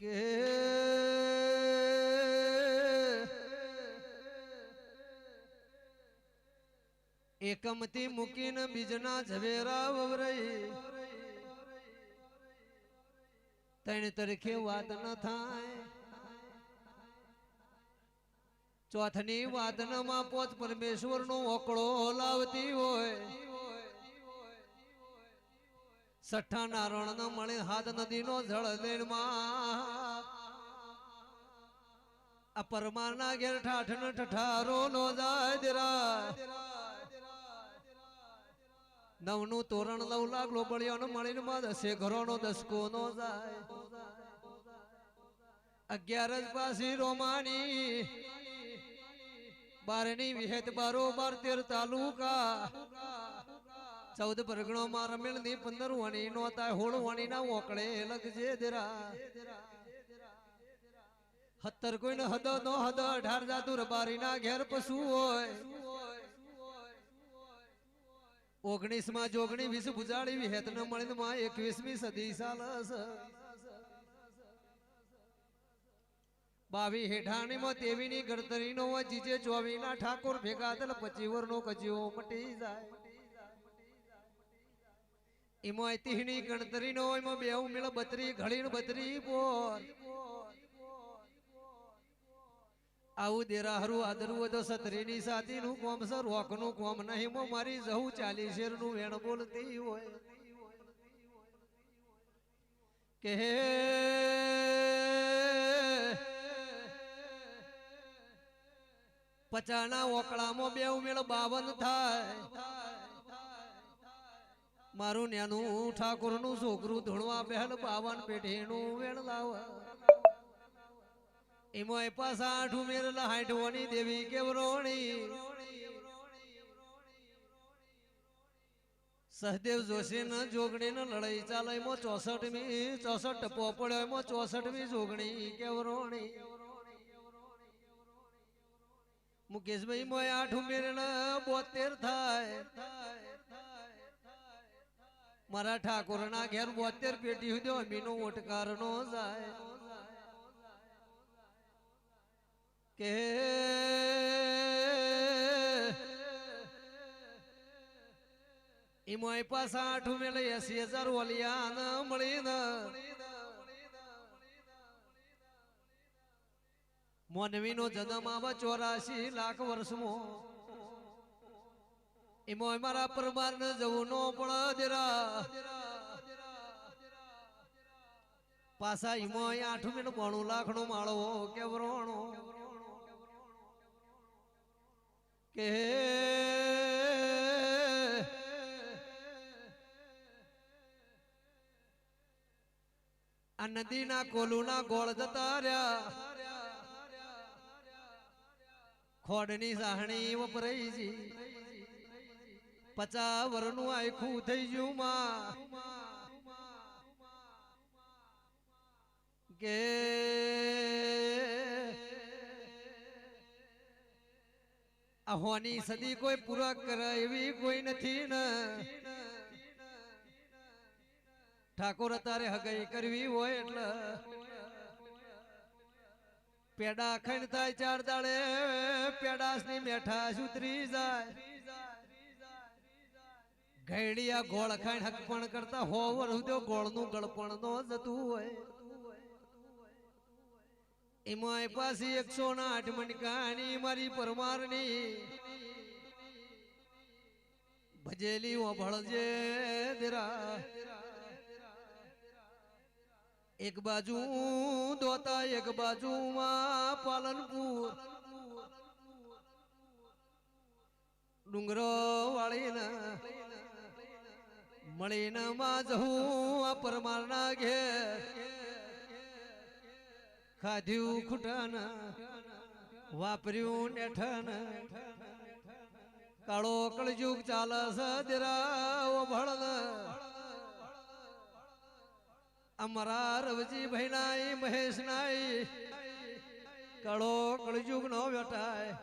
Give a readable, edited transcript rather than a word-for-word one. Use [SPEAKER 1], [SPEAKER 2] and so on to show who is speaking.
[SPEAKER 1] કે એકમથી મૂકીને બીજના ઝવેરા વવરાઈ તણ તરખે વાત ન થાય ચોથની વાદનમાં પોચ પરમેશ્વર નો ઓકળો લાવતી હોય સઠ્ઠા નારણ ન મળે હાથ નદી નો જળ દેણમાં આ પરમારના ઘેર ઠાઠ ન ઠઠારો નો જાય દેરા નવનું તોરણ 9 લાખ લોબળિયો નો મળીને માં 10 ઘરો નો દસકો નો જાય 11 પાસી રોમાની 12ની વિહેત 12 13 તાલુકા 14 પરગણો માં રમેલ ની 15 વણી નો થાય 16 વણી ના ઓકળે લગજે દેરા 17 કોઈને હદ નો હદ 18 જાતુ રબારી ના ઘેર પશુ હોય 19 માં જોગણી 20 ભુજાળી વિહેત ન મળીને માં 21મી સદી સાલસ 22 હેઠાણી માં 23 ની ગણતરી નો જીજે 24 ના ઠાકોર ભેગા થલ 25 વર નો કજિયો મટી જાય એમાં તીહની ગણતરી નો એમાં બેઉ મેળ 32 ઘડી ને 32 પોર આવું દેરા હરું આદરવું તો સતરીની સાથી નું કોમ સર રોક નું કોમ નહીં મો મારી જહુ 40 શેર નું વેણ બોલતી હોય કે પચાના ઓકળામાં બે ઉમેળ 52 થાય મારું નેનું ઠાકોર નું છોકરું ધોળવા બેલ 52 પેઢી નું વેણ લાવ એમાં પાછા 8 ઉમેરેલા 60 દેવી કેવરોણી સહદેવ જોશી ન જોગણી ન લડાઈ ચાલે એમાં 64 ટપો પડ્યો એમાં 64મી જોગણી કેવરોણી મુકેશભાઈ મોય 8 ઉમેરેલા 72 થાય મારા ઠાકોર ના ઘેર 72 પેટી હુદ્યો અમીનો ઓટકાર નો જાય કે એમાં પાછા 8 ઉમેલે 80,000 ઓલિયા ન મળીને મોનવી નો જન્મ આવા 84 લાખ વર્ષમાં એમાં મારા પરમાર ને જવું નો પડેરા પાછા એમાં 8 ઉમેલે 92 લાખ નો માળો કેવરોણો કે આ નદી ના કોલું ના ગોળ જતા રહ્યા ખોડની સાહણી વપરાઈ જી 50 વરનું આખું થઈ ગયું માં કે આહોની સદી કોઈ પૂરા કરે એવી કોઈ નથી ને ઠાકોર તારે હગાઈ કરવી હોય એટલે પેડા ખંડ થાય 4 દાડે પેડાસ ની મેઠાશ ઉતરી જાય ઘેડિયા ગોળ ખાઈ હકપણ કરતા હોવર હુદ્યો ગોળ નું ગળપણ નો જતું હોય એમાં પાછી 108 મણકાની મારી પરમારની ભજેલી ઓભળજે દેરા એક બાજુ દોતા એક બાજુ માં પાલનપુર ડુંગરો વાળીના મળીને માં જહું આ પરમારના ઘેર ખાધ્યું ખૂટન વાપર્યું નેઠન કાળો કળજુગ ચાલે સદરા ઓભળ અમારા રવજી ભાઈ નાઈ મહેશ નાઈ કાળો કળજુગ નો વેટાય